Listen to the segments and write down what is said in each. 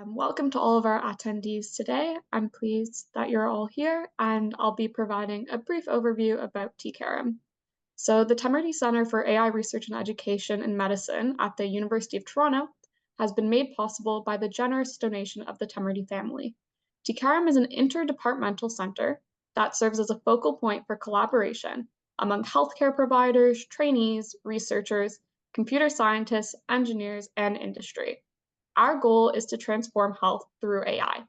Welcome to all of our attendees today. I'm pleased that you're all here, and I'll be providing a brief overview about T-CAIREM. So the Temerty Center for AI Research and Education in Medicine at the University of Toronto has been made possible by the generous donation of the Temerty family. T-CAIREM is an interdepartmental center that serves as a focal point for collaboration among healthcare providers, trainees, researchers, computer scientists, engineers, and industry. Our goal is to transform health through AI.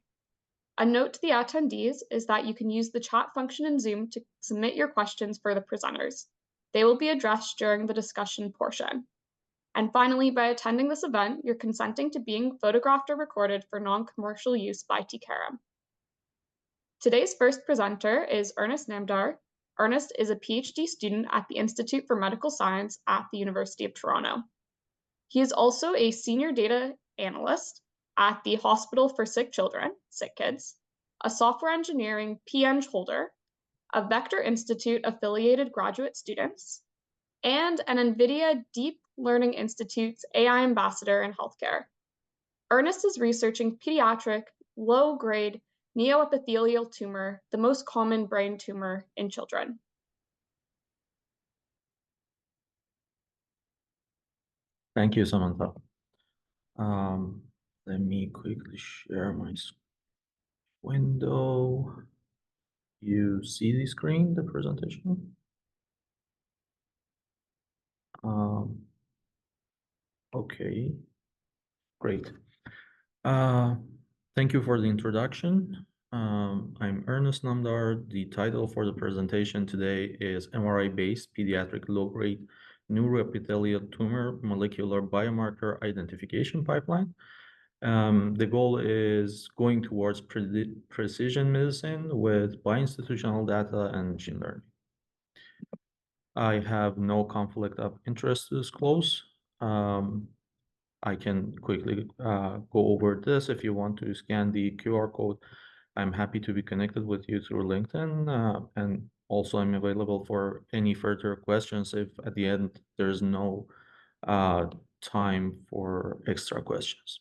A note to the attendees is that you can use the chat function in Zoom to submit your questions for the presenters. They will be addressed during the discussion portion. And finally, by attending this event, you're consenting to being photographed or recorded for non-commercial use by T-CAIREM. Today's first presenter is Ernest Namdar. Ernest is a PhD student at the Institute for Medical Science at the University of Toronto. He is also a senior data analyst at the Hospital for Sick Children, Sick Kids, a software engineering PEng holder, a Vector Institute affiliated graduate students, and an NVIDIA Deep Learning Institute's AI ambassador in healthcare. Ernest is researching pediatric, low-grade neuroepithelial tumor, the most common brain tumor in children. Thank you, Samantha. Let me quickly share my window. You see the screen, the presentation? Okay, great. Thank you for the introduction. I'm Ernest Namdar. The title for the presentation today is MRI-based pediatric low-grade neuroepithelial tumor molecular biomarker identification pipeline. The goal is going towards precision medicine with bioinstitutional data and machine learning. I have no conflict of interest to disclose. I can quickly go over this. If you want to scan the QR code, I'm happy to be connected with you through LinkedIn. And also I'm available for any further questions if at the end there's no time for extra questions.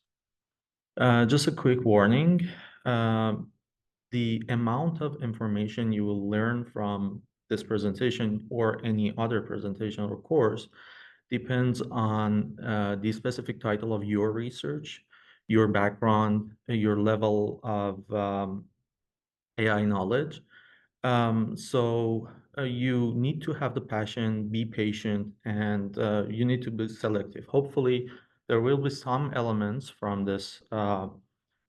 Just a quick warning. The amount of information you will learn from this presentation or any other presentation or course depends on the specific title of your research, your background, your level of AI knowledge. So you need to have the passion, be patient, and you need to be selective. Hopefully, there will be some elements from this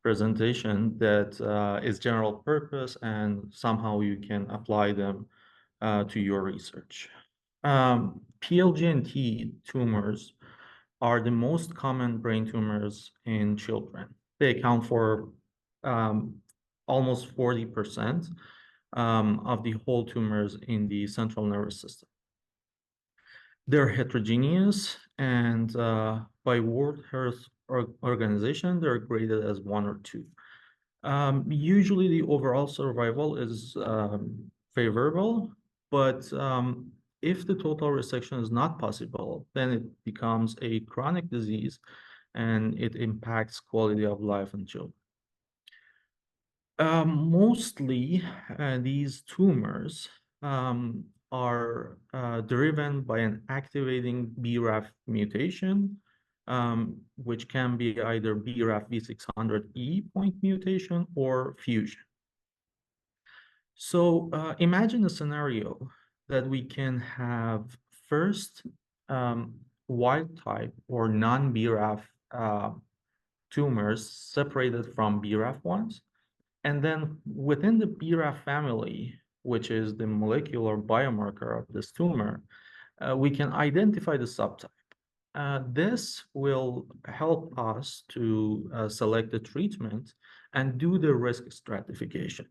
presentation that is general purpose and somehow you can apply them to your research. PLGNT tumors are the most common brain tumors in children. They account for almost 40% of the whole tumors in the central nervous system. They're heterogeneous, and by World Health Organization, they're graded as 1 or 2. Usually the overall survival is favorable, but if the total resection is not possible, then it becomes a chronic disease and it impacts quality of life in children. Mostly these tumors are driven by an activating BRAF mutation, which can be either BRAF V600E point mutation or fusion. So imagine a scenario that we can have first wild type or non-BRAF tumors separated from BRAF ones. And then within the BRAF family, which is the molecular biomarker of this tumor, we can identify the subtype. This will help us to select the treatment and do the risk stratification.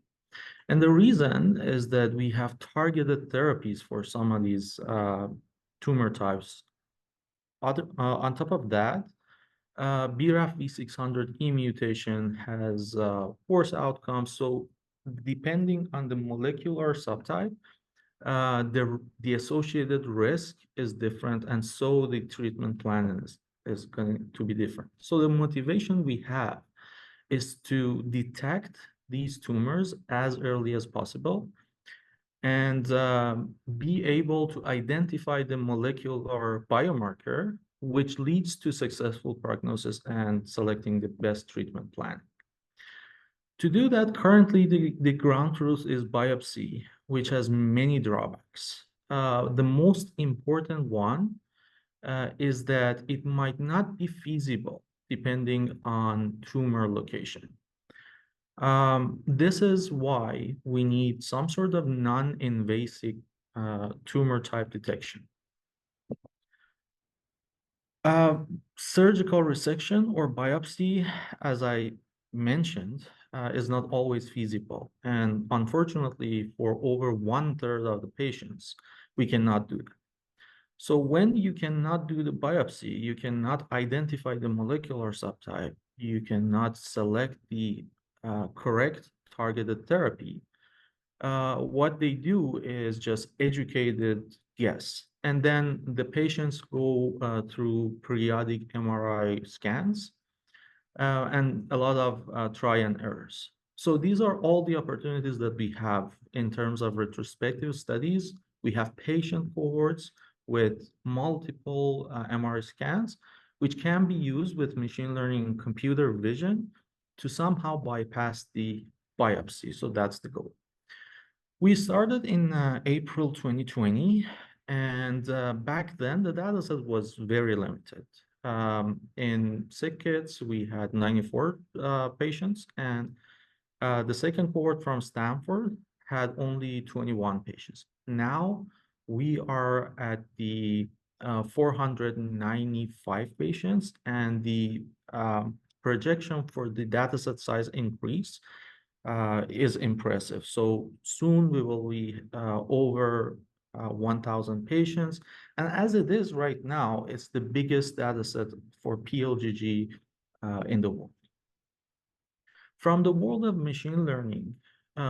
And the reason is that we have targeted therapies for some of these tumor types. On top of that, BRAF V600E mutation has worse outcomes. So depending on the molecular subtype, the associated risk is different, and so the treatment plan is going to be different. So the motivation we have is to detect these tumors as early as possible and be able to identify the molecular biomarker, which leads to successful prognosis and selecting the best treatment plan. To do that, currently the ground truth is biopsy, which has many drawbacks. The most important one is that it might not be feasible depending on tumor location. This is why we need some sort of non-invasive tumor type detection. Surgical resection or biopsy, as I mentioned, is not always feasible. And unfortunately, for over 1/3 of the patients, we cannot do that. So when you cannot do the biopsy, you cannot identify the molecular subtype, you cannot select the correct targeted therapy. What they do is just educated guess. And then the patients go through periodic MRI scans and a lot of try and errors. So these are all the opportunities that we have in terms of retrospective studies. We have patient cohorts with multiple MRI scans, which can be used with machine learning and computer vision to somehow bypass the biopsy. So that's the goal. We started in April 2020, and back then the data set was very limited. In sick kids, we had 94 patients, and the second cohort from Stanford had only 21 patients. Now we are at the 495 patients, and the projection for the dataset size increase is impressive. So soon we will be over 1,000 patients. And as it is right now, it's the biggest data set for PLGG in the world. From the world of machine learning,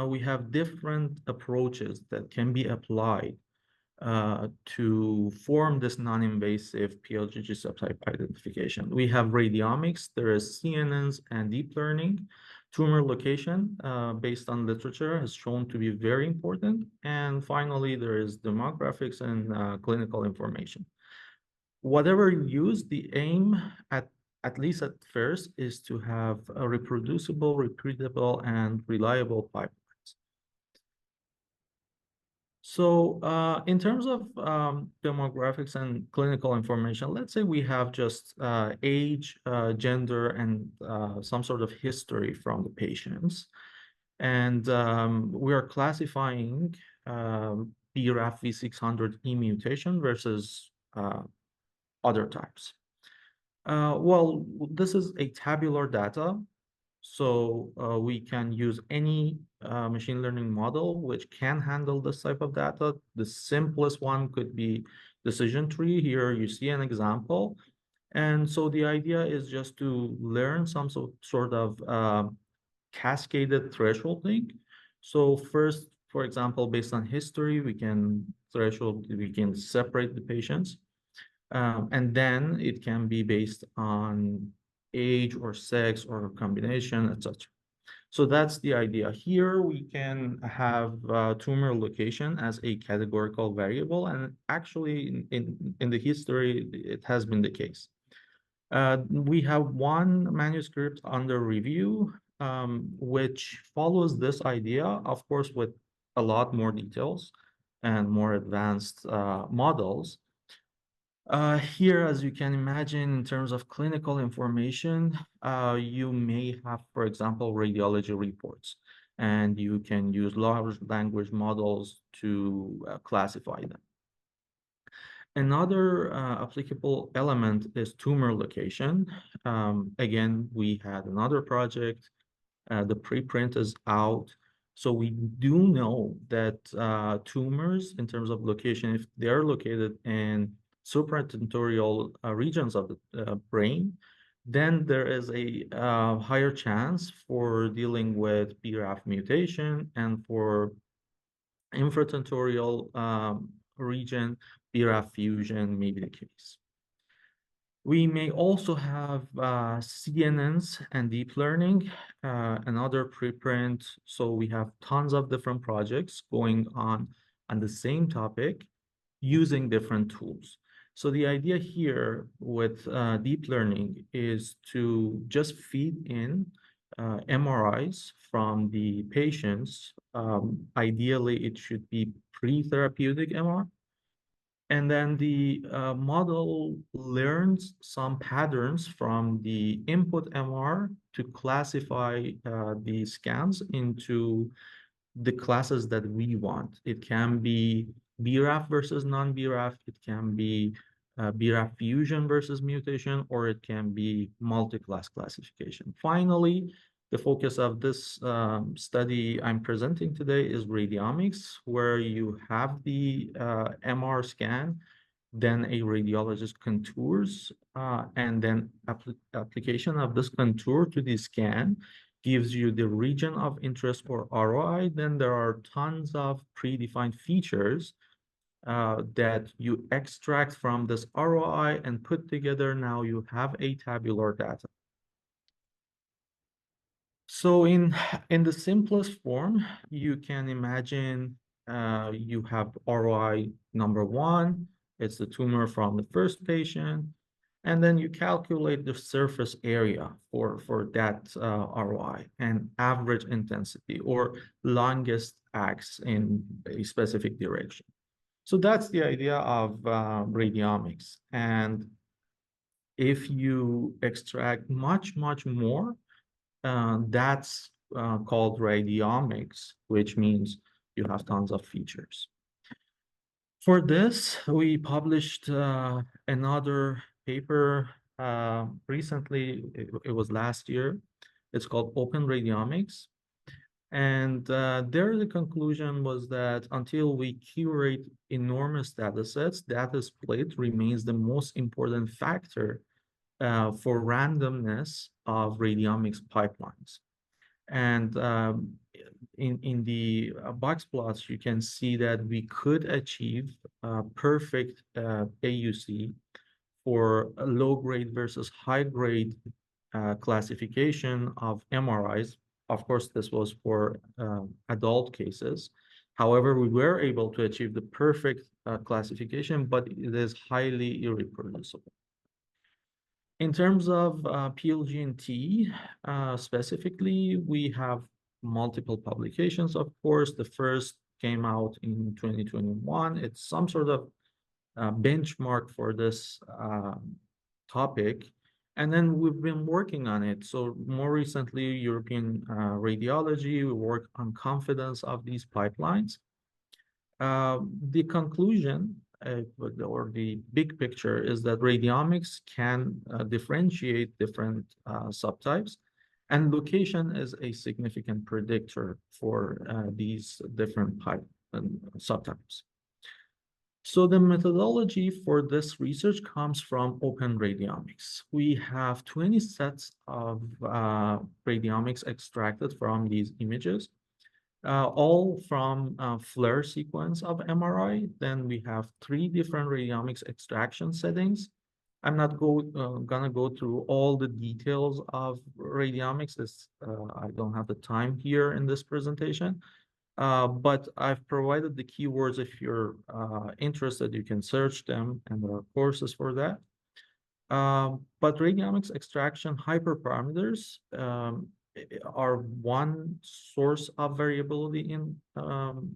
we have different approaches that can be applied to form this non-invasive PLGG subtype identification. We have radiomics, there is CNNs and deep learning. Tumor location, based on literature, has shown to be very important. And finally, there is demographics and clinical information. Whatever you use, the aim at least at first, is to have a reproducible, repeatable, and reliable pipeline. So in terms of demographics and clinical information, let's say we have just age, gender, and some sort of history from the patients. And we are classifying BRAF V600E mutation versus other types. Well, this is a tabular data. So we can use any machine learning model which can handle this type of data. The simplest one could be decision tree. Here you see an example. And so the idea is just to learn some sort of cascaded thresholding. So first, for example, based on history, we can separate the patients. And then it can be based on age or sex or a combination, etc. So that's the idea. Here we can have tumor location as a categorical variable, and actually in the history, it has been the case. We have one manuscript under review, which follows this idea, of course, with a lot more details and more advanced models. Here, as you can imagine, in terms of clinical information, you may have, for example, radiology reports, and you can use large language models to classify them. Another applicable element is tumor location. Again, we had another project. The preprint is out. So we do know that tumors, in terms of location, if they're located in supratentorial regions of the brain, then there is a higher chance for dealing with BRAF mutation, and for infratentorial region, BRAF fusion may be the case. We may also have CNNs and deep learning, another preprint. So we have tons of different projects going on the same topic using different tools. So the idea here with deep learning is to just feed in MRIs from the patients. Ideally, it should be pre-therapeutic MR. And then the model learns some patterns from the input MR to classify the scans into the classes that we want. It can be BRAF versus non-BRAF. It can be BRAF fusion versus mutation, or it can be multi-class classification. Finally, the focus of this study I'm presenting today is radiomics, where you have the MR scan, then a radiologist contours, and then application of this contour to the scan gives you the region of interest or ROI. Then there are tons of predefined features that you extract from this ROI and put together. Now you have a tabular data. So in the simplest form, you can imagine you have ROI number one. It's the tumor from the first patient. And then you calculate the surface area for that ROI and average intensity or longest acts in a specific direction. So that's the idea of radiomics. And if you extract much, much more, that's called radiomics, which means you have tons of features. For this, we published another paper recently. It was last year. It's called Open Radiomics. And there the conclusion was that until we curate enormous data sets, data split remains the most important factor for randomness of radiomics pipelines. And in the box plots, you can see that we could achieve perfect AUC for a low-grade versus high-grade classification of MRIs. Of course, this was for adult cases. However, we were able to achieve the perfect classification, but it is highly irreproducible. In terms of PLGNT, specifically, we have multiple publications, of course. The first came out in 2021. It's some sort of benchmark for this topic. And then we've been working on it. So more recently, European Radiology, we work on confidence of these pipelines. The conclusion or the big picture is that radiomics can differentiate different subtypes, and location is a significant predictor for these different subtypes. So the methodology for this research comes from Open Radiomics. We have 20 sets of radiomics extracted from these images. All from FLAIR sequence of MRI. Then we have 3 different radiomics extraction settings. I'm not gonna go through all the details of radiomics. I don't have the time here in this presentation. But I've provided the keywords. If you're interested, you can search them, and there are courses for that. But radiomics extraction hyperparameters are one source of variability in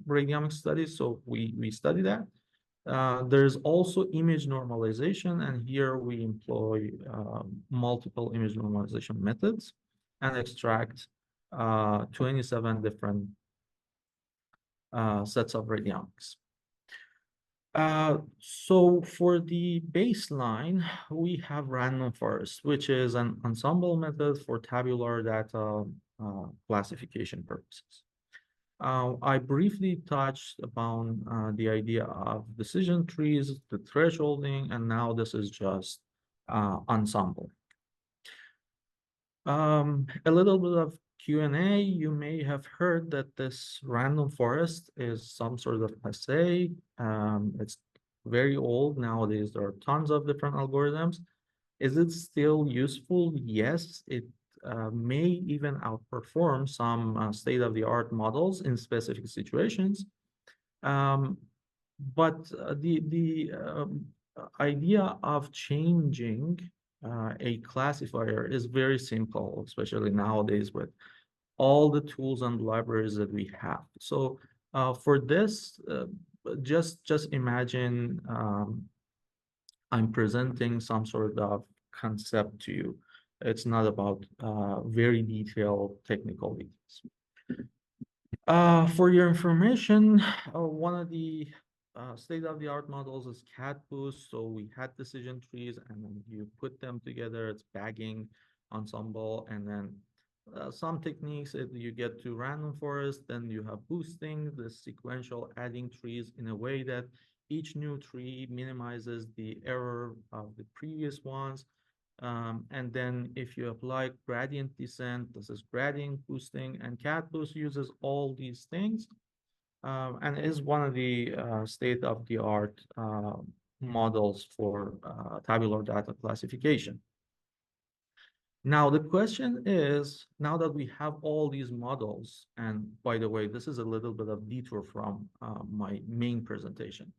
radiomics studies, so we study that. There's also image normalization, and here we employ multiple image normalization methods and extract 27 different sets of radiomics. So for the baseline, we have random forest, which is an ensemble method for tabular data classification purposes. I briefly touched upon the idea of decision trees, the thresholding, and now this is just ensemble. A little bit of Q&A. You may have heard that this random forest is some sort of passé. It's very old. Nowadays, there are tons of different algorithms. Is it still useful? Yes, it may even outperform some state-of-the-art models in specific situations. But the idea of changing a classifier is very simple, especially nowadays with all the tools and libraries that we have. So for this, just imagine I'm presenting some sort of concept to you. It's not about very detailed technical details. For your information, one of the state-of-the-art models is CAD-Boost. So we had decision trees, and then you put them together. It's bagging ensemble, and then some techniques. You get to random forest, then you have boosting, the sequential adding trees in a way that each new tree minimizes the error of the previous ones. And then if you apply gradient descent, this is gradient boosting, and CAD-Boost uses all these things, and is one of the state-of-the-art models for tabular data classification. Now, the question is, now that we have all these models, and by the way, this is a little bit of detour from my main presentation.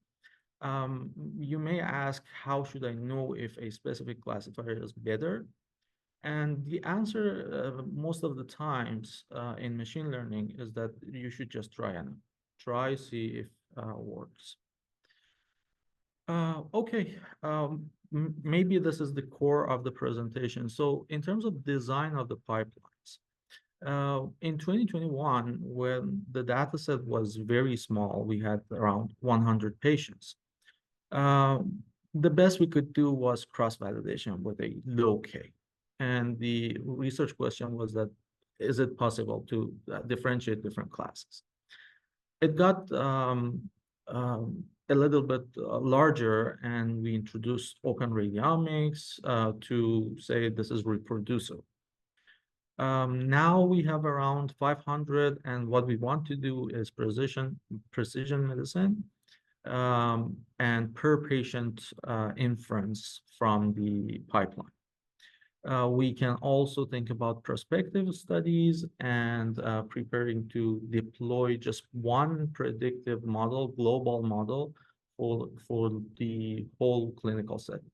You may ask, how should I know if a specific classifier is better? And the answer most of the times in machine learning is that you should just try and try, see if it works. Okay, maybe this is the core of the presentation. So in terms of design of the pipelines, in 2021, when the data set was very small, we had around 100 patients. The best we could do was cross-validation with a low K. And the research question was that, is it possible to differentiate different classes? It got a little bit larger, and we introduced open radiomics to say this is reproducible. Now we have around 500, and what we want to do is precision medicine and per patient inference from the pipeline. We can also think about prospective studies and preparing to deploy just one predictive model, global model for the whole clinical setting.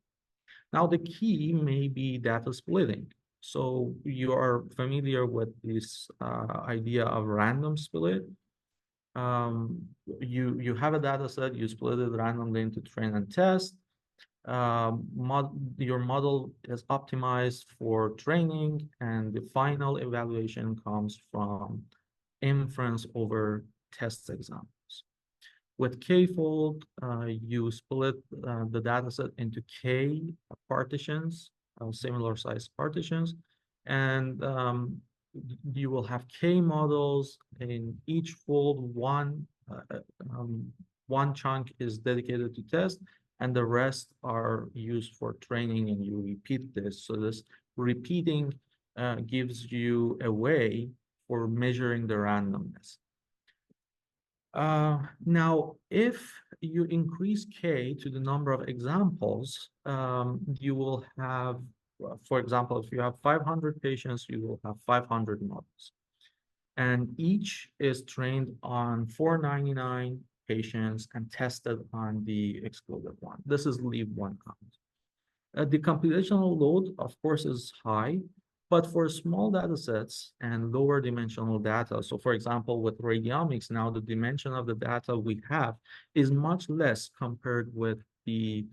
Now, the key may be data splitting. So you are familiar with this idea of random split. You have a data set, you split it randomly into train and test. Your model is optimized for training, and the final evaluation comes from inference over test examples. With K-fold, you split the data set into K partitions, similar size partitions, and you will have K models. In each fold, one chunk is dedicated to test, and the rest are used for training, and you repeat this. So this repeating gives you a way for measuring the randomness. Now, if you increase K to the number of examples, you will have, for example, if you have 500 patients, you will have 500 models. And each is trained on 499 patients and tested on the excluded one. This is leave one count. The computational load, of course, is high, but for small data sets and lower dimensional data, so for example, with radiomics, now the dimension of the data we have is much less compared with the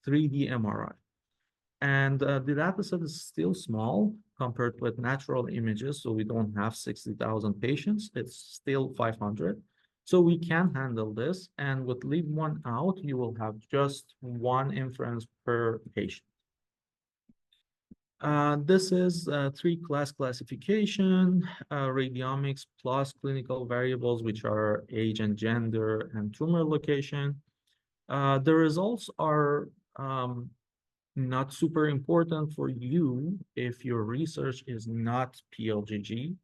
3D MRI. And the data set is still small compared with natural images, so we don't have 60,000 patients, it's still 500. So we can handle this, and with leave one out, you will have just one inference per patient. This is three-class classification, radiomics plus clinical variables, which are age and gender and tumor location. The results are not super important for you if your research is not PLGG.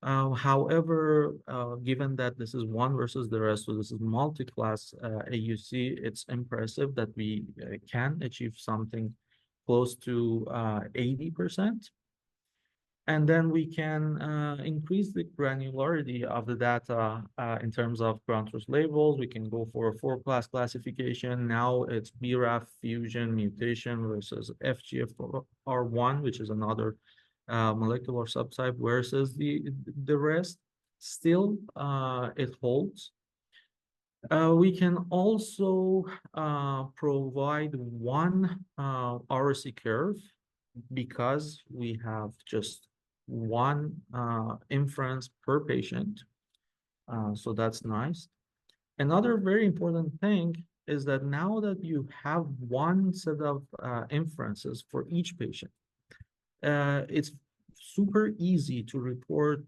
However, given that this is one versus the rest, so this is multi-class AUC, it's impressive that we can achieve something close to 80%. And then we can increase the granularity of the data in terms of ground truth labels. We can go for a 4-class classification. Now it's BRAF fusion mutation versus FGFR1, which is another molecular subtype, versus the rest. Still, it holds. We can also provide one RC curve because we have just one inference per patient. So that's nice. Another very important thing is that now that you have one set of inferences for each patient, it's super easy to report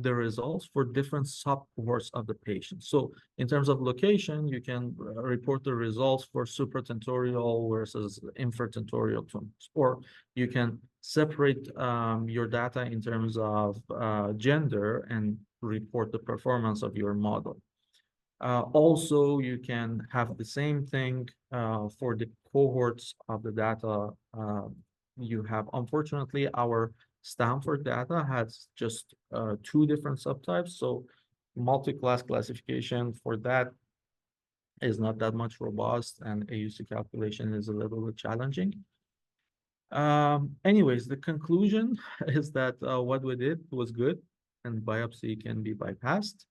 the results for different subcohorts of the patient. So in terms of location, you can report the results for supratentorial versus infratentorial tumors, or you can separate your data in terms of gender and report the performance of your model. Also, you can have the same thing for the cohorts of the data you have. Unfortunately, our Stanford data has just 2 different subtypes, so multi-class classification for that is not that much robust, and AUC calculation is a little bit challenging. Anyways, the conclusion is that what we did was good, and biopsy can be bypassed.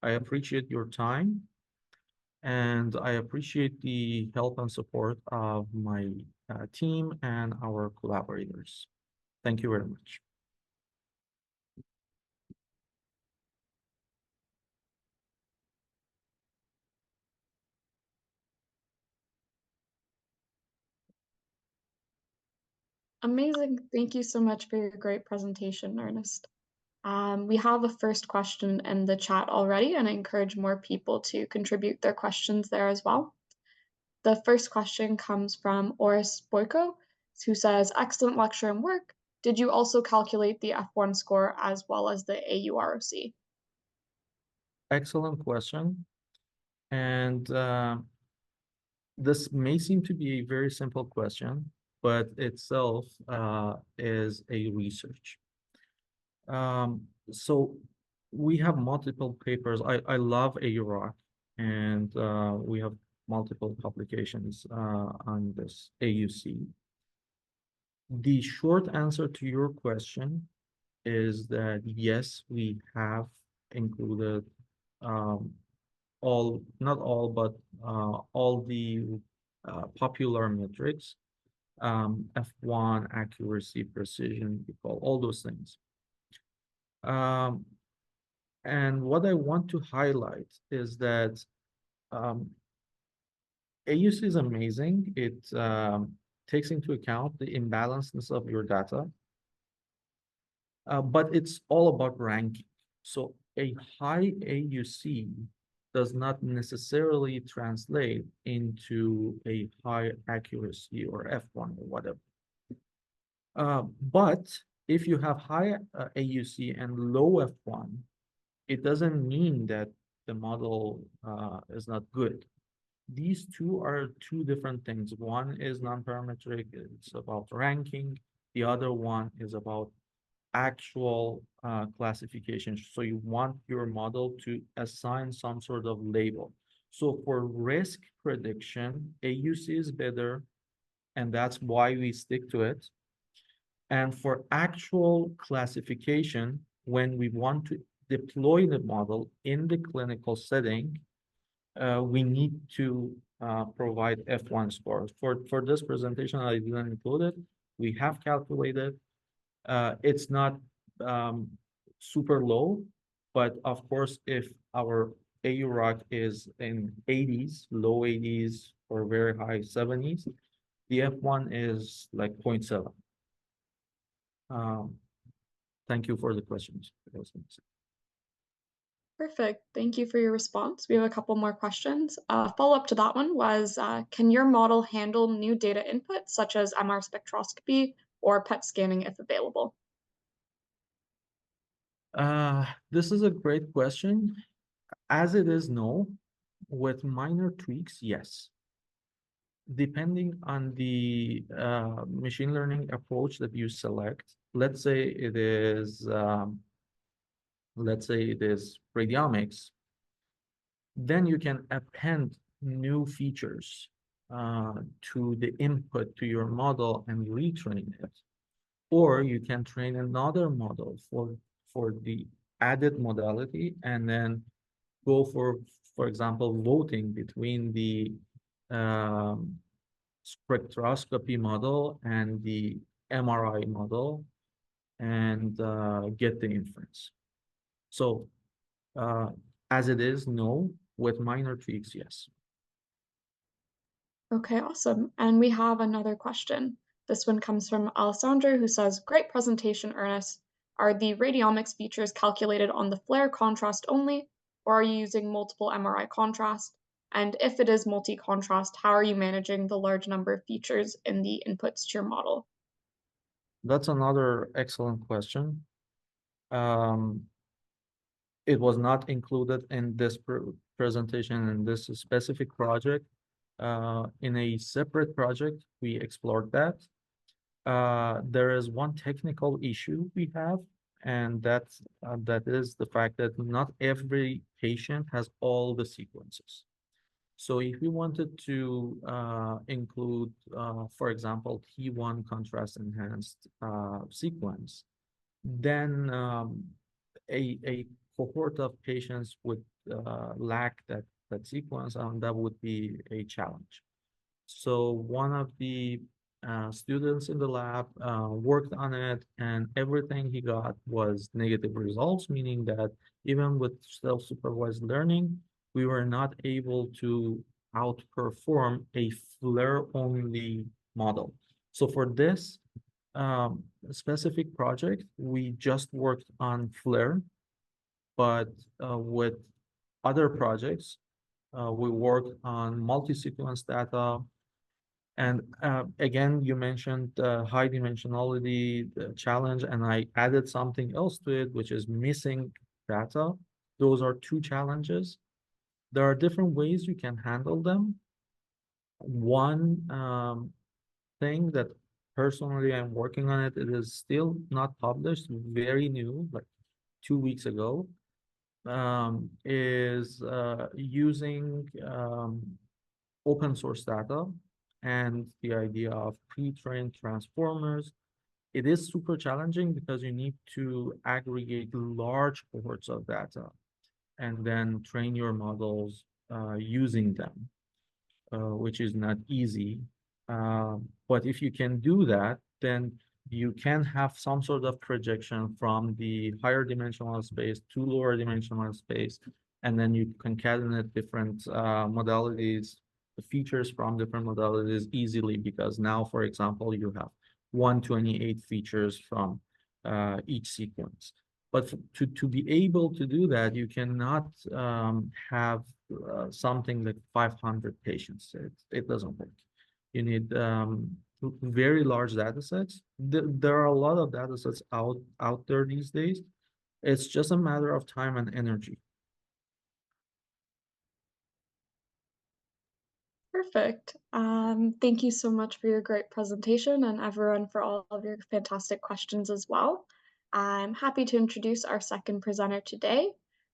I appreciate your time, and I appreciate the help and support of my team and our collaborators. Thank you very much. Amazing. Thank you so much for your great presentation, Ernest. We have a first question in the chat already, and I encourage more people to contribute their questions there as well. The first question comes from Oris Boyko, who says, excellent lecture and work. Did you also calculate the F1 score as well as the AUROC? Excellent question. And this may seem to be a very simple question, but itself is a research. So we have multiple papers. I love AUROC, and we have multiple publications on this AUC. The short answer to your question is that yes, we have included not all, but all the popular metrics, F1, accuracy, precision, all those things. And what I want to highlight is that AUC is amazing. It takes into account the imbalances of your data, but it's all about ranking. So a high AUC does not necessarily translate into a high accuracy or F1 or whatever. But if you have high AUC and low F1, it doesn't mean that the model is not good. These two are 2 different things. One is non-parametric, it's about ranking. The other one is about actual classification. So you want your model to assign some sort of label. So for risk prediction, AUC is better, and that's why we stick to it. And for actual classification, when we want to deploy the model in the clinical setting, we need to provide F1 scores. For this presentation, I didn't include it. We have calculated. It's not super low, but of course, if our AUROC is in 80s, low 80s, or very high 70s, the F1 is like 0.7. Thank you for the questions. Perfect. Thank you for your response. We have a couple more questions. Follow-up to that one was, can your model handle new data inputs such as MR spectroscopy or PET scanning if available? This is a great question. As it is, no. With minor tweaks, yes. depending on the machine learning approach that you select, let's say it is radiomics, then you can append new features to the input to your model and retrain it. Or you can train another model for the added modality and then go for example, voting between the um, spectroscopy model and the MRI model and get the inference. So as it is, no. With minor tweaks, yes. Okay, awesome. And we have another question. This one comes from Alessandro, who says, "Great presentation, Ernest. Are the radiomics features calculated on the flare contrast only, or are you using multiple MRI contrast? And if it is multi-contrast, how are you managing the large number of features in the inputs to your model?" That's another excellent question. It was not included in this presentation in this specific project. In a separate project, we explored that. There is one technical issue we have, and that is the fact that not every patient has all the sequences. So if we wanted to include, for example, T1 contrast enhanced sequence, then a cohort of patients would lack that sequence, and that would be a challenge. So one of the students in the lab worked on it, and everything he got was negative results, meaning that even with self-supervised learning, we were not able to outperform a FLAIR-only model. So for this specific project, we just worked on FLAIR, but with other projects, we worked on multi-sequence data. And again, you mentioned high dimensionality challenge, and I added something else to it, which is missing data. Those are two challenges. There are different ways you can handle them. One thing that personally I'm working on it, it is still not published, very new, like 2 weeks ago, is using open source data and the idea of pre-trained transformers. It is super challenging because you need to aggregate large cohorts of data and then train your models using them, which is not easy. But if you can do that, then you can have some sort of projection from the higher dimensional space to lower dimensional space, and then you concatenate different modalities, the features from different modalities easily, because now, for example, you have 128 features from each sequence. But to be able to do that, you cannot have something like 500 patients. It doesn't work. You need very large data sets. There are a lot of data sets out there these days. It's just a matter of time and energy. Perfect. Thank you so much for your great presentation, and everyone for all of your fantastic questions as well. I'm happy to introduce our second presenter today,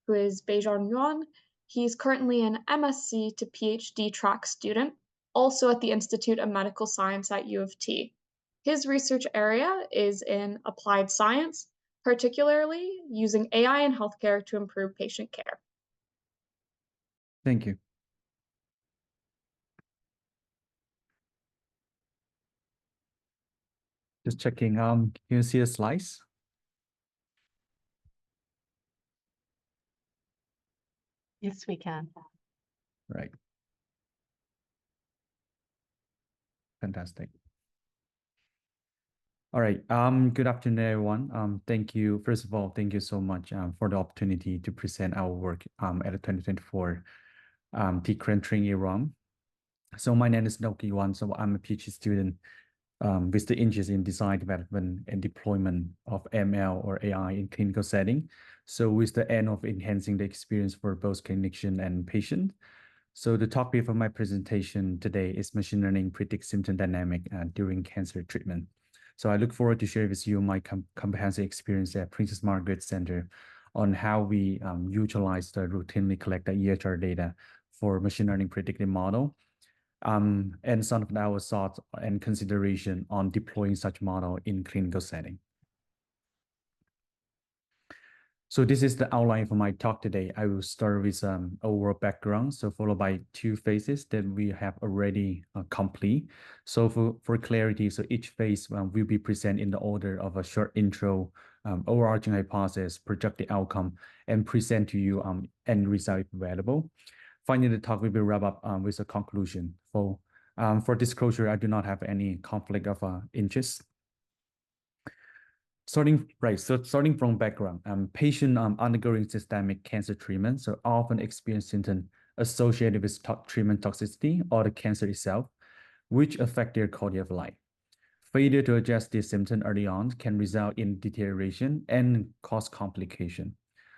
who is Baijiang Yuan. He's currently an MSc to PhD track student, also at the Institute of Medical Science at U of T. His research area is in applied science, particularly using AI in healthcare to improve patient care. Thank you. Just checking. Can you see the slides? Yes, we can. Right. Fantastic. All right. Good afternoon, everyone. Thank you. First of all, thank you so much for the opportunity to present our work at the 2024 T-CAIREM Trainee ROM. So my name is Ernest Yuan. So I'm a PhD student with the interest in design, development, and deployment of ML or AI in clinical setting. So with the aim of enhancing the experience for both clinician and patient. So the topic for my presentation today is machine learning predicts symptom dynamic during cancer treatment. So I look forward to share with you my comprehensive experience at Princess Margaret Center on how we utilize the routinely collected EHR data for machine learning predictive model, and some of our thoughts and consideration on deploying such model in clinical setting. So this is the outline for my talk today. I will start with overall background, so followed by two phases that we have already complete. So for clarity, so each phase will be presented in the order of a short intro, overarching hypothesis, projected outcome, and present to you end result if available. Finally, the talk will be wrap up with a conclusion. For disclosure, I do not have any conflict of interest. Starting from background, patient undergoing systemic cancer treatment so often experience symptoms associated with treatment toxicity or the cancer itself, which affect their quality of life. Failure to address these symptoms early on can result in deterioration and cause complication.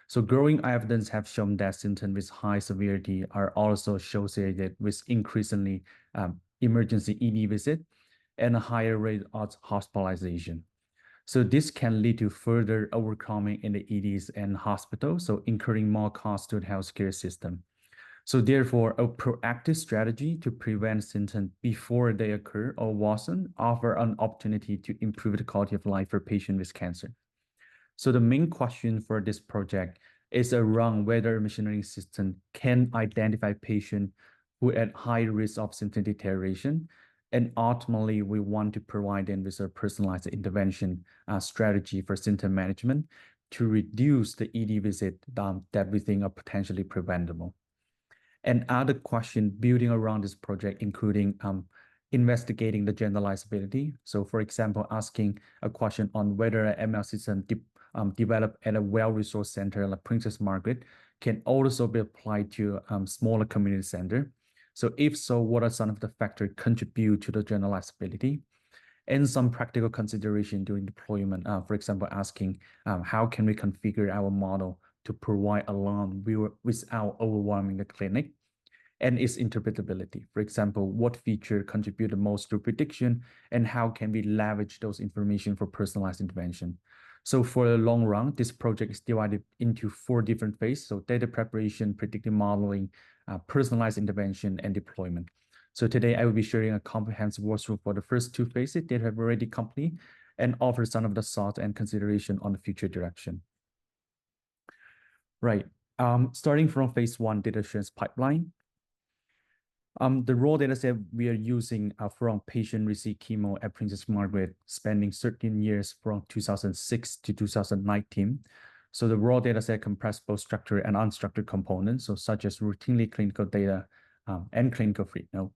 So growing evidence have shown that symptoms with high severity are also associated with increasingly emergency ED visit and a higher rate of hospitalization. So this can lead to further overcrowding in the EDs and hospitals, so incurring more costs to the healthcare system. So therefore, a proactive strategy to prevent symptoms before they occur or worsen offer an opportunity to improve the quality of life for patients with cancer. So the main question for this project is around whether a machine learning system can identify patients who are at high risk of symptom deterioration. And ultimately, we want to provide them with a personalized intervention strategy for symptom management to reduce the ED visit that we think are potentially preventable. And other questions building around this project, including investigating the generalizability. So for example, asking a question on whether an ML system developed at a well-resourced center like Princess Margaret can also be applied to smaller community center. So if so, what are some of the factors contribute to the generalizability? And some practical consideration during deployment, for example, asking how can we configure our model to provide alarm without overwhelming the clinic, and its interpretability. For example, what feature contribute the most to prediction, and how can we leverage those information for personalized intervention? So for the long run, this project is divided into 4 different phases. So data preparation, predictive modeling, personalized intervention, and deployment. So today I will be sharing a comprehensive walkthrough for the first 2 phases that have already complete and offer some of the thoughts and consideration on the future direction. Right, starting from phase 1 data assurance pipeline. The raw data set we are using from patient received chemo at Princess Margaret, spanning 13 years from 2006 to 2019. So the raw data set comprises both structured and unstructured components, so such as routinely clinical data and clinical footnote.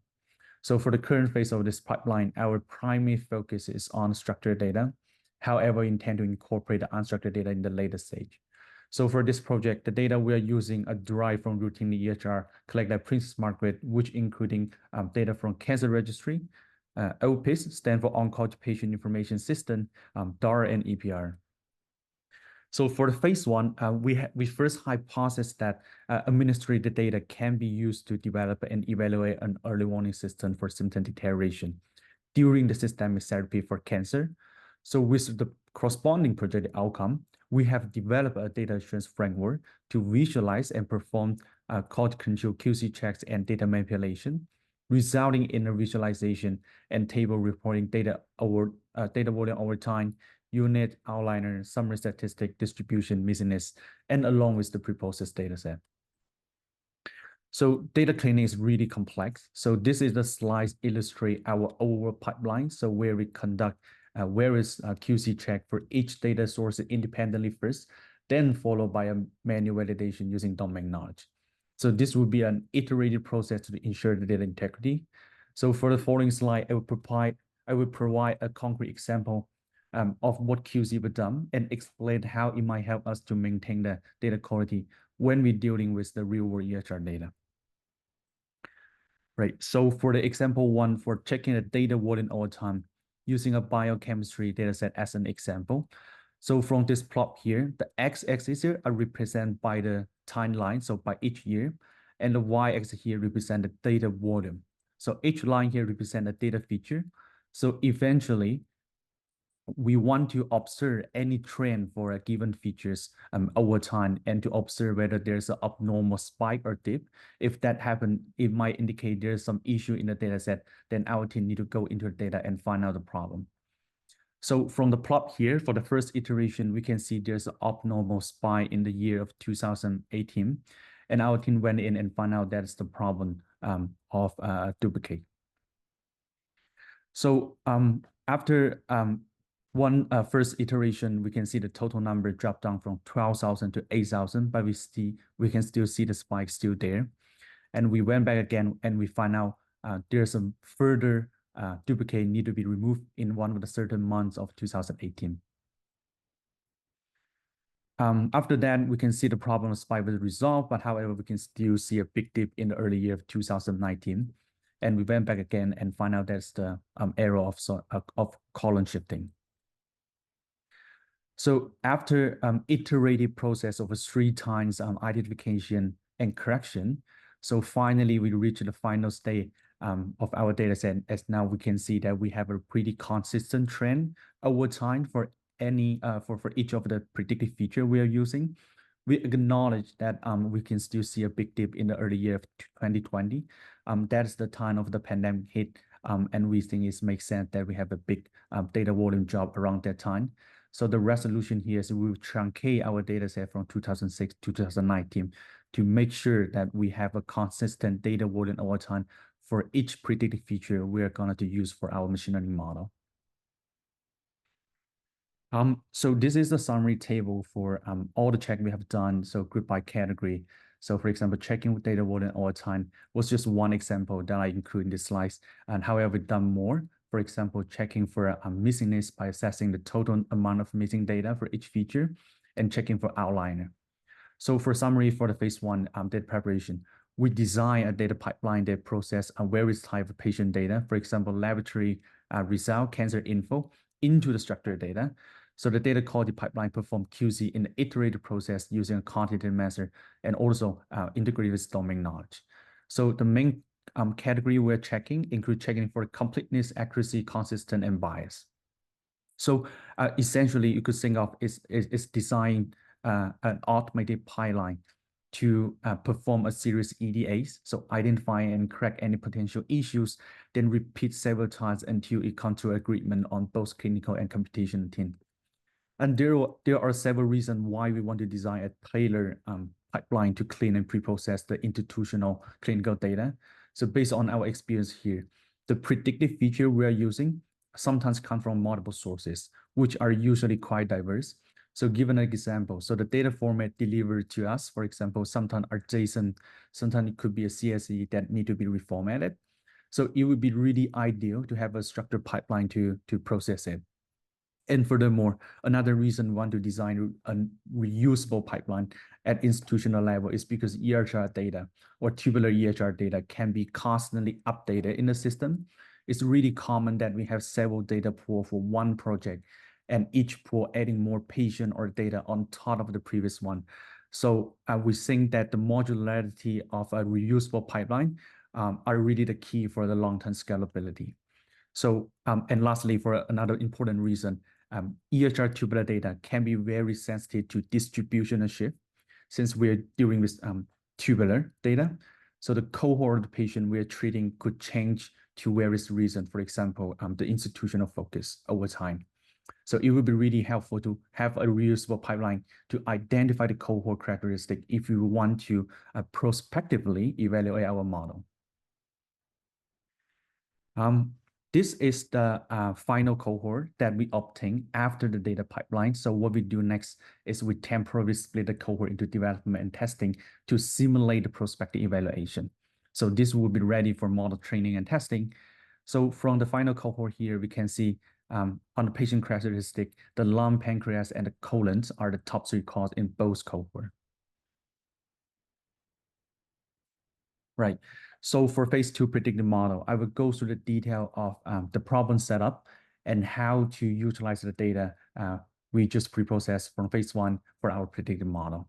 So for the current phase of this pipeline, our primary focus is on structured data. However, we intend to incorporate the unstructured data in the later stage. So for this project, the data we are using are derived from routine EHR collected at Princess Margaret, which including data from Cancer Registry, OPIS, stand for Oncology Patient Information System, DAR, and EPR. So for the phase 1, we first hypothesized that administrative data can be used to develop and evaluate an early warning system for symptom deterioration during the systemic therapy for cancer. So with the corresponding projected outcome, we have developed a data assurance framework to visualize and perform quality control QC checks and data manipulation, resulting in a visualization and table reporting data volume over time, unit, outliner, summary statistic, distribution, missiness, and along with the pre-processed data set. So data cleaning is really complex. So this is the slides illustrate our overall pipeline. So where we conduct various QC check for each data source independently first, then followed by a manual validation using domain knowledge. So this will be an iterative process to ensure the data integrity. So for the following slide, I will provide a concrete example of what QC was done and explain how it might help us to maintain the data quality when we're dealing with the real-world EHR data. Right, so for the example 1, for checking the data volume over time, using a biochemistry dataset as an example. So from this plot here, the x-axis here are represented by the timeline, so by each year, and the y-axis here represent the data volume. So each line here represent a data feature. So eventually, we want to observe any trend for a given features over time and to observe whether there's an abnormal spike or dip. If that happens, it might indicate there's some issue in the data set. Then our team need to go into the data and find out the problem. So from the plot here, for the first iteration, we can see there's an abnormal spike in the year of 2018. And our team went in and found out that's the problem of duplicate. So after one first iteration, we can see the total number drop down from 12,000 to 8,000, but we can still see the spike still there. And we went back again and we find out there's some further duplicate need to be removed in one of the certain months of 2018. After that, we can see the problem of spike was resolved, but however, we can still see a big dip in the early year of 2019. And we went back again and find out that's the error of column shifting. So after iterative process of 3 times identification and correction, so finally we reach the final state of our data set. As now we can see that we have a pretty consistent trend over time for any for each of the predictive feature we are using. We acknowledge that we can still see a big dip in the early year of 2020. That's the time of the pandemic hit, and we think it makes sense that we have a big data volume drop around that time. So the resolution here is we will truncate our data set from 2006 to 2019 to make sure that we have a consistent data volume over time for each predictive feature we are going to use for our machine learning model. So this is the summary table for all the check we have done, so group by category. So for example, checking with data volume over time was just one example that I include in this slide. And however, we've done more. For example, checking for missingness by assessing the total amount of missing data for each feature and checking for outliner. So for summary for the phase 1 data preparation, we design a data pipeline that process various type of patient data, for example, laboratory result, cancer info into the structured data. So the data quality pipeline perform QC in the iterative process using a quantitative measure and also integrated with domain knowledge. So the main category we're checking include checking for completeness, accuracy, consistent, and bias. So essentially, you could think of it's design an automated pipeline to perform a series EDAs, so identify and correct any potential issues, then repeat several times until it comes to agreement on both clinical and computational team. And there are several reasons why we want to design a tailored pipeline to clean and pre-process the institutional clinical data. So based on our experience here, the predictive feature we are using sometimes come from multiple sources, which are usually quite diverse. So given an example, so the data format delivered to us, for example, sometimes are JSON, sometimes it could be a CSV that need to be reformatted. So it would be really ideal to have a structured pipeline to process it. And furthermore, another reason we want to design a reusable pipeline at institutional level is because EHR data or tubular EHR data can be constantly updated in the system. It's really common that we have several data pools for one project and each pool adding more patient or data on top of the previous one. So we think that the modularity of a reusable pipeline are really the key for the long-term scalability. So, and lastly, for another important reason, EHR tubular data can be very sensitive to distributional shift since we're dealing with tubular data. So the cohort of the patient we're treating could change to various reasons, for example, the institutional focus over time. So it would be really helpful to have a reusable pipeline to identify the cohort characteristic if we want to prospectively evaluate our model. This is the final cohort that we obtain after the data pipeline. So what we do next is we temporarily split the cohort into development and testing to simulate the prospective evaluation. So this will be ready for model training and testing. So from the final cohort here, we can see on the patient characteristic, the lung, pancreas, and the colons are the top 3 cause in both cohorts. Right. So for phase 2 predictive model, I will go through the detail of the problem setup and how to utilize the data we just pre-processed from phase 1 for our predictive model.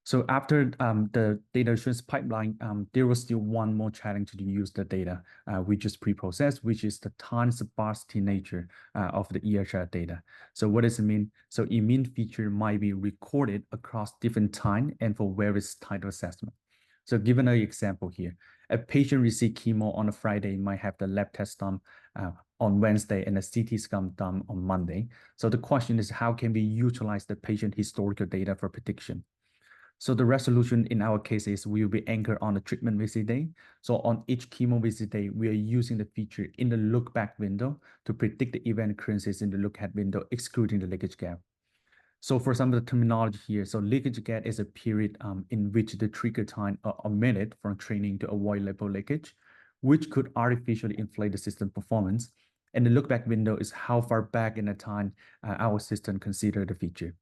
So after the data assurance pipeline, there was still one more challenge to use the data we just pre-processed, which is the time sparsity nature of the EHR data. So what does it mean? So immune feature might be recorded across different time and for various type of assessment. So given an example here, a patient received chemo on a Friday might have the lab test done on Wednesday and a CT scan done on Monday. So the question is, how can we utilize the patient historical data for prediction? So the resolution in our case is we will be anchored on the treatment visit day. So on each chemo visit day, we are using the feature in the look back window to predict the event occurrences in the look ahead window, excluding the leakage gap. So for some of the terminology here, so leakage gap is a period in which the trigger time are omitted from training to avoid lipo leakage, which could artificially inflate the system performance. And the look back window is how far back in the time our system consider the feature.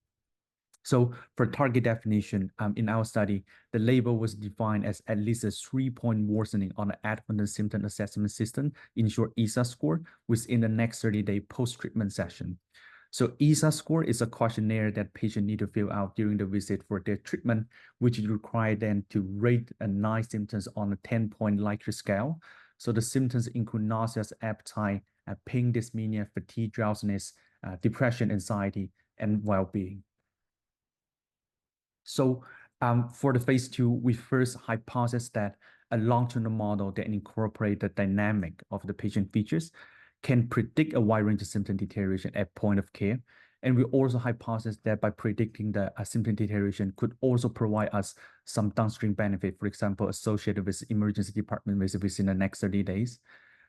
So for target definition, in our study, the label was defined as at least a 3-point worsening on the Advent Symptom Assessment System, in short ESA score, within the next 30-day post-treatment session. So ESA score is a questionnaire that patients need to fill out during the visit for their treatment, which require them to rate 9 symptoms on a 10-point Likert scale. So the symptoms include nausea, appetite, pain, dyspnea, fatigue, drowsiness, depression, anxiety, and well-being. So for the phase 2, we first hypothesized that a longitudinal model that incorporates the dynamic of the patient features can predict a wide range of symptom deterioration at point of care. And we also hypothesized that by predicting the symptom deterioration could also provide us some downstream benefit, for example, associated with emergency department visit within the next 30 days,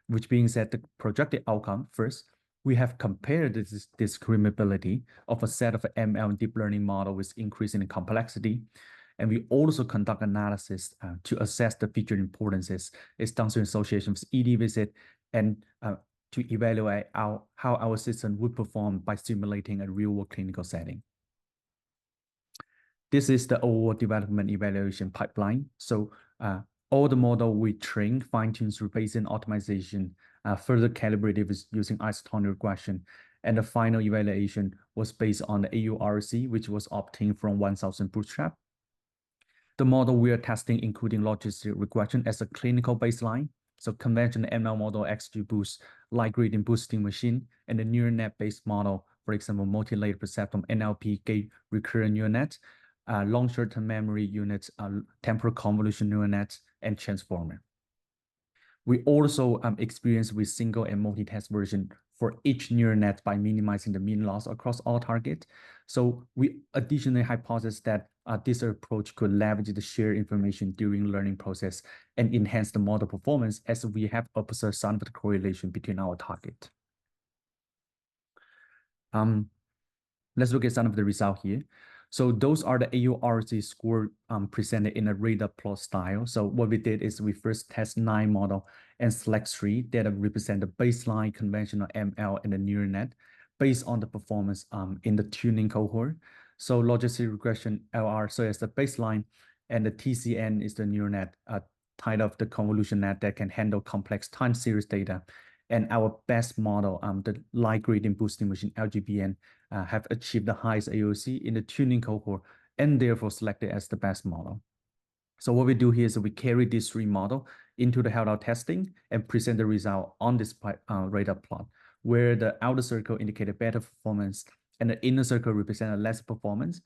which being said, the projected outcome first, we have compared the discriminability of a set of ML and deep learning model with increasing complexity. And we also conduct analysis to assess the feature importances, its downstream association with ED visit, and to evaluate how our system would perform by simulating a real-world clinical setting. This is the overall development evaluation pipeline. So all the model we train, fine-tune through Bayesian optimization, further calibrated with using isotonic regression, and the final evaluation was based on the AURC, which was obtained from 1,000 bootstrap. The model we are testing, including logistic regression as a clinical baseline. So conventional ML model XGBoost, light gradient boosting machine, and the neural net-based model, for example, multi-layer perceptron, NLP, gate recurrent neural net, long short-term memory units, temporal convolution neural nets, and transformer. We also experience with single and multi-test version for each neural net by minimizing the mean loss across all targets. So we additionally hypothesize that this approach could leverage the shared information during learning process and enhance the model performance as we have observed some of the correlation between our target. Let's look at some of the results here. So those are the AURC score presented in a radar plot style. So what we did is we first test 9 model and select 3 that represent the baseline conventional ML and the neural net based on the performance in the tuning cohort. So logistic regression LR serves as the baseline, and the TCN is the neural net type of the convolution net that can handle complex time series data. And our best model, the light gradient boosting machine LGBN, have achieved the highest AOC in the tuning cohort and therefore selected as the best model. So what we do here is we carry these 3 models into the health testing and present the result on this radar plot, where the outer circle indicated better performance and the inner circle represented less performance.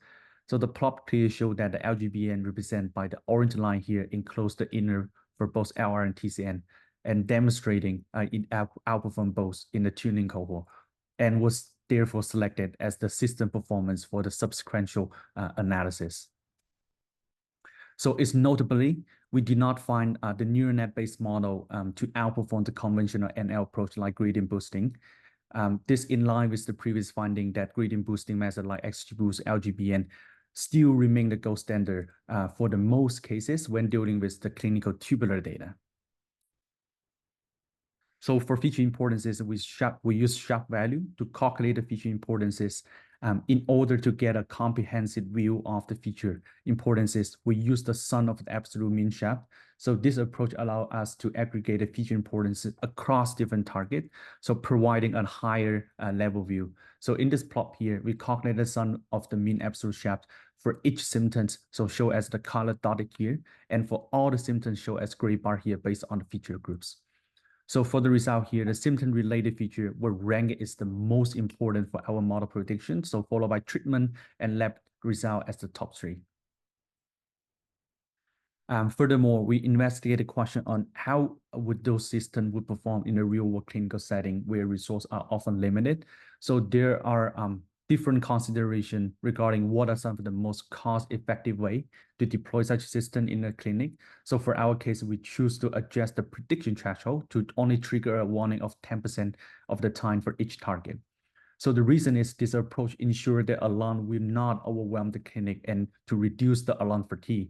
So the plot clearly showed that the LGBN represented by the orange line here enclosed the inner for both LR and TCN, and demonstrating it outperformed both in the tuning cohort, and was therefore selected as the system performance for the subsequent analysis. So it's notably, we did not find the neural net-based model to outperform the conventional NL approach like gradient boosting. This in line with the previous finding that gradient boosting method like XGBoost, LGBN still remain the gold standard for the most cases when dealing with the clinical tubular data. So for feature importances, we use sharp value to calculate the feature importances In order to get a comprehensive view of the feature importances, we use the sum of the absolute mean shaft. So this approach allows us to aggregate the feature importances across different targets, so providing a higher level view. So in this plot here, we calculate the sum of the mean absolute shaft for each symptom, so show as the color dotted here, and for all the symptoms show as gray bar here based on the feature groups. So for the result here, the symptom-related feature were ranked is the most important for our model prediction, so followed by treatment and lab result as the top three. Furthermore, we investigated the question on how would those systems would perform in a real-world clinical setting where resources are often limited. So there are different considerations regarding what are some of the most cost-effective way to deploy such a system in a clinic. So for our case, we choose to adjust the prediction threshold to only trigger a warning of 10% of the time for each target. So the reason is this approach ensures that alarm will not overwhelm the clinic and to reduce the alarm fatigue,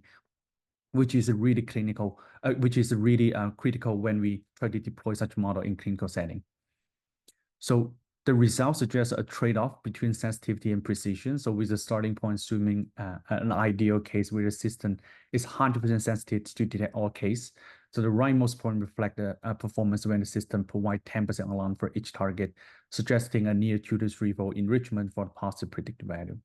which is really critical when we try to deploy such model in clinical setting. So the results suggest a trade-off between sensitivity and precision. So with the starting point, assuming an ideal case where the system is 100% sensitive to detect all cases. So the rightmost point reflects the performance when the system provides 10% alarm for each target, suggesting a near 2 to 3-fold enrichment for the positive predictive value.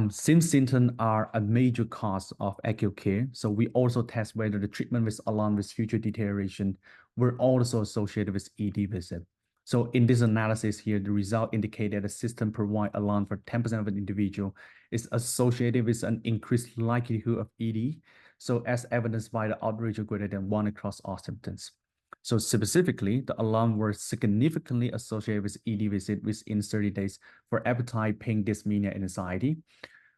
Since symptoms are a major cause of acute care, so we also test whether the treatment with alarm with future deterioration were also associated with ED visit. So in this analysis here, the result indicate that the system provide alarm for 10% of an individual is associated with an increased likelihood of ED. So as evidenced by the odds ratio greater than 1 across all symptoms. So specifically, the alarm were significantly associated with ED visit within 30 days for appetite, pain, dyspnea, and anxiety.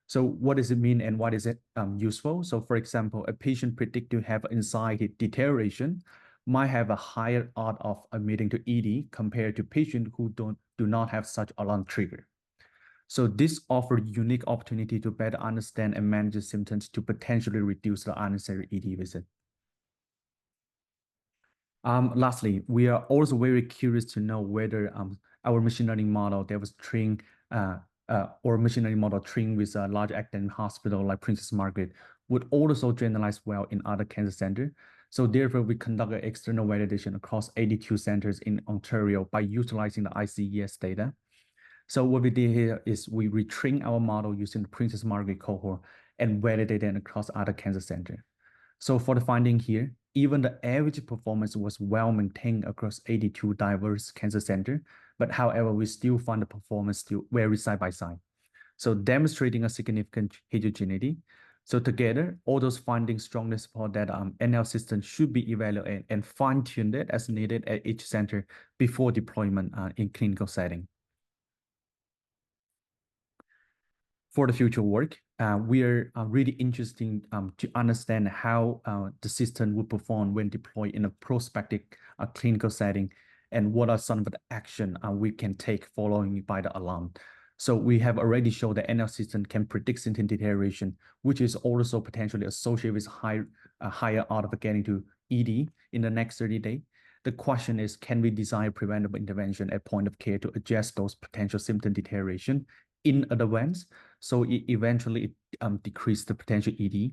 So what does it mean and what is it useful? So for example, a patient predicted to have anxiety deterioration might have a higher odds of admitting to ED compared to patients who do not have such alarm trigger. So this offers unique opportunity to better understand and manage the symptoms to potentially reduce the unnecessary ED visit. Lastly, we are also very curious to know whether our machine learning model that was trained or machine learning model trained with a large academic hospital like Princess Margaret would also generalize well in other cancer centers. So therefore, we conduct an external validation across 82 centers in Ontario by utilizing the ICES data. So what we did here is we retrain our model using the Princess Margaret cohort and validate it across other cancer centers. So for the finding here, even the average performance was well maintained across 82 diverse cancer centers, but however, we still find the performance still vary side by side. So demonstrating a significant heterogeneity. So together, all those findings strongly support that NL system should be evaluated and fine-tuned as needed at each center before deployment in clinical setting. For the future work, we are really interested to understand how the system will perform when deployed in a prospective clinical setting and what are some of the action we can take following by the alarm. So we have already shown that NL system can predict symptom deterioration, which is also potentially associated with higher odds of getting to ED in the next 30 days. The question is, can we design preventable intervention at point of care to address those potential symptom deterioration in advance, so it eventually decrease the potential ED.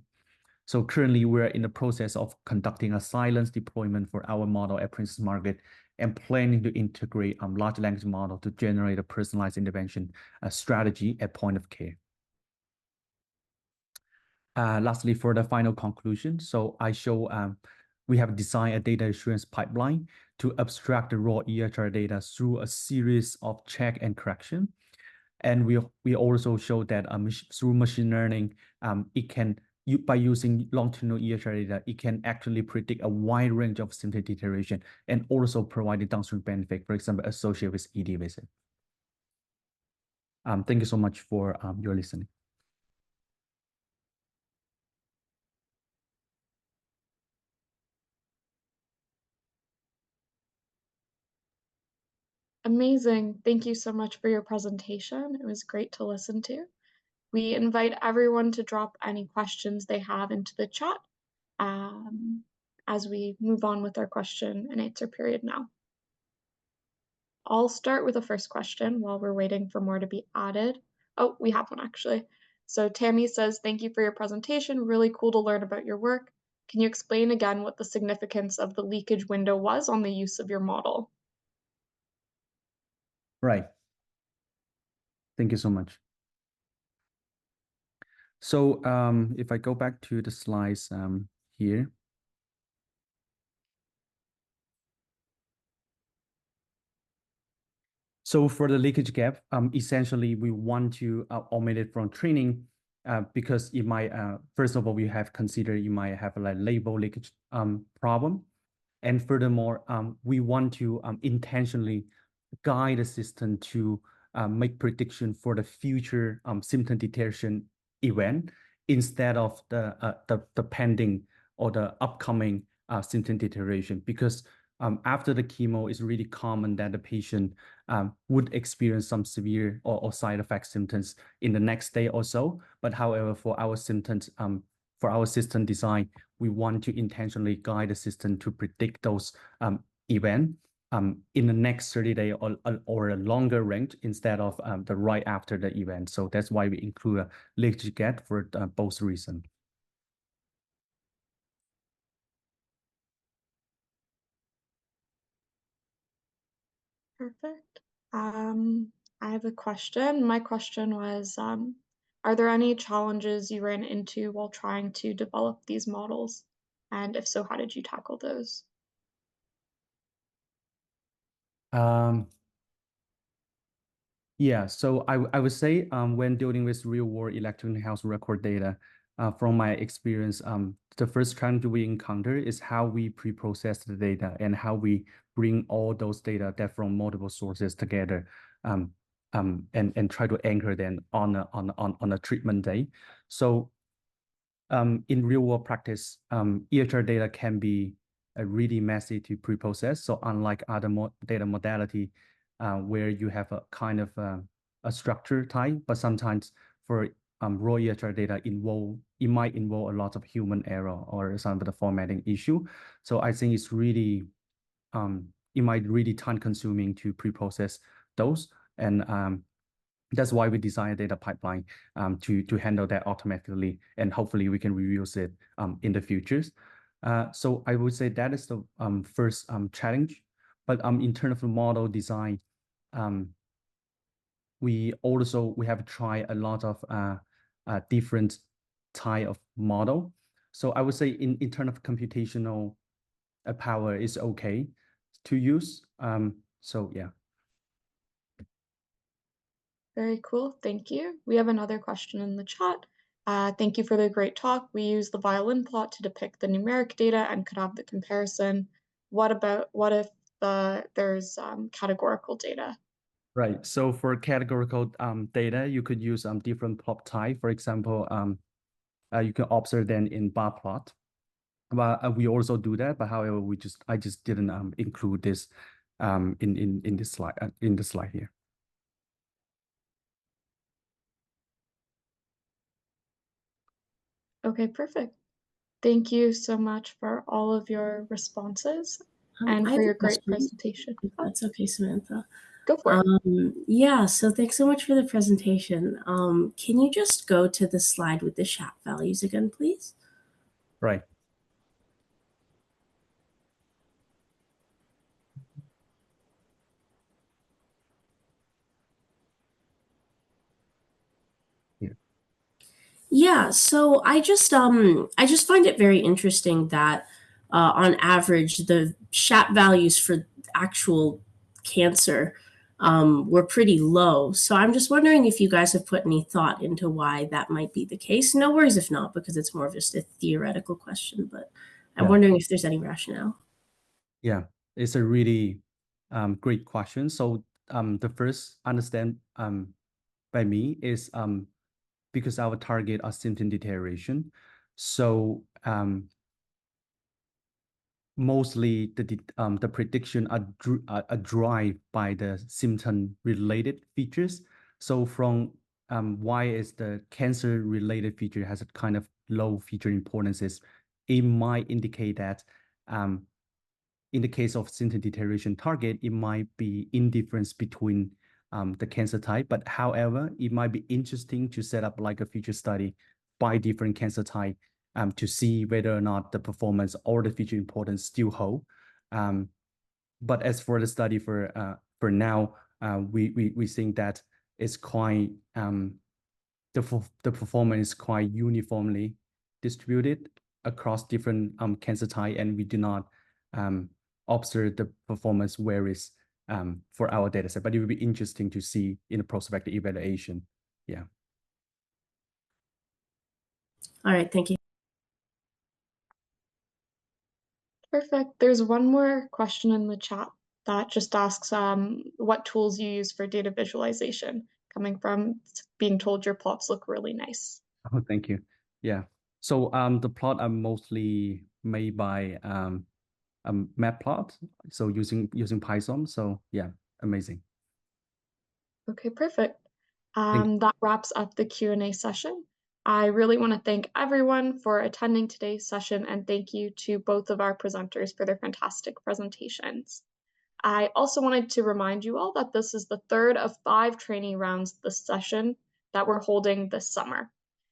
So currently we're in the process of conducting a silence deployment for our model at Princess Margaret and planning to integrate large language model to generate a personalized intervention strategy at point of care. Lastly, for the final conclusion, so I show we have designed a data assurance pipeline to abstract the raw EHR data through a series of check and correction. And we also show that through machine learning, by using longitudinal EHR data, it can actually predict a wide range of symptom deterioration and also provide a downstream benefit, for example, associated with ED visit. Thank you so much for your listening. Amazing. Thank you so much for your presentation. It was great to listen to. We invite everyone to drop any questions they have into the chat as we move on with our question and answer period now. I'll start with the first question while we're waiting for more to be added. Oh, we have one actually. So Tammy says, thank you for your presentation. Really cool to learn about your work. Can you explain again what the significance of the leakage window was on the use of your model? Right. Thank you so much. So if I go back to the slides here. So for the leakage gap, essentially we want to omit it from training because it might, first of all, we have considered you might have a label leakage problem. And furthermore, we want to intentionally guide the system to make prediction for the future symptom detection event instead of the pending or the upcoming symptom deterioration. Because after the chemo, it's really common that the patient would experience some severe or side effect symptoms in the next day or so. But however, for our symptoms, for our system design, we want to intentionally guide the system to predict those events in the next 30 days or a longer range instead of the right after the event. So that's why we include a leakage gap for both reasons. Perfect. I have a question. My question was, are there any challenges you ran into while trying to develop these models? And if so, how did you tackle those? Yeah, so I would say when dealing with real-world electronic health record data, from my experience, the first challenge we encounter is how we pre-process the data and how we bring all those data that from multiple sources together, and try to anchor them on a treatment day. So in real-world practice, EHR data can be really messy to pre-process. So unlike other data modality, where you have a kind of a structure type, but sometimes for raw EHR data it might involve a lot of human error or some of the formatting issue. So I think it's really it might really time consuming to pre-process those, and that's why we design a data pipeline to handle that automatically, and hopefully we can reuse it in the futures. So I would say that is the first challenge. But in terms of model design, we have tried a lot of different type of model. So I would say in terms of computational power is okay to use. So yeah. Very cool. Thank you. We have another question in the chat. Thank you for the great talk. We use the violin plot to depict the numeric data and could have the comparison. What if there's categorical data? Right. So for categorical data, you could use different plot type. For example, you can observe them in bar plot. But we also do that. But however, I just didn't include this in this slide here. Okay, perfect. Thank you so much for all of your responses and for your great presentation. If that's okay, Samantha. Go for it. Yeah, so thanks so much for the presentation. Can you just go to the slide with the SHAP values again, please? Right. Yeah, so I just find it very interesting that on average the SHAP values for actual cancer were pretty low. So I'm just wondering if you guys have put any thought into why that might be the case. No worries if not, because it's more of just a theoretical question, but I'm wondering if there's any rationale. Yeah, it's a really great question. So the first understand by me is because our target are symptom deterioration. So mostly the prediction are driven by the symptom-related features. So from why is the cancer-related feature has a kind of low feature importance, it might indicate that in the case of symptom deterioration target, it might be indifference between the cancer type, but however, it might be interesting to set up like a future study by different cancer type to see whether or not the performance or the feature importance still hold. But as for the study for now, we think that it's quite the performance is quite uniformly distributed across different cancer type, and we do not observe the performance varies for our data set. But it will be interesting to see in a prospective evaluation. Yeah. All right, thank you. Perfect. There's one more question in the chat that just asks what tools you use for data visualization, coming from being told your plots look really nice. Oh, thank you. Yeah. So the plot are mostly made by matplot, so using Python. So yeah, amazing. Okay, perfect. That wraps up the Q&A session. I really want to thank everyone for attending today's session, and thank you to both of our presenters for their fantastic presentations. I also wanted to remind you all that this is the third of 5 trainee rounds this session that we're holding this summer.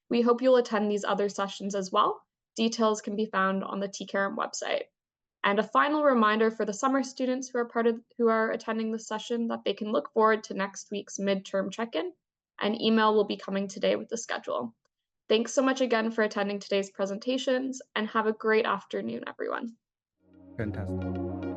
We hope you'll attend these other sessions as well. Details can be found on the T-CAIREM website. And a final reminder for the summer students who are attending this session that they can look forward to next week's midterm check-in. An email will be coming today with the schedule. Thanks so much again for attending today's presentations, and have a great afternoon, everyone. Fantastic.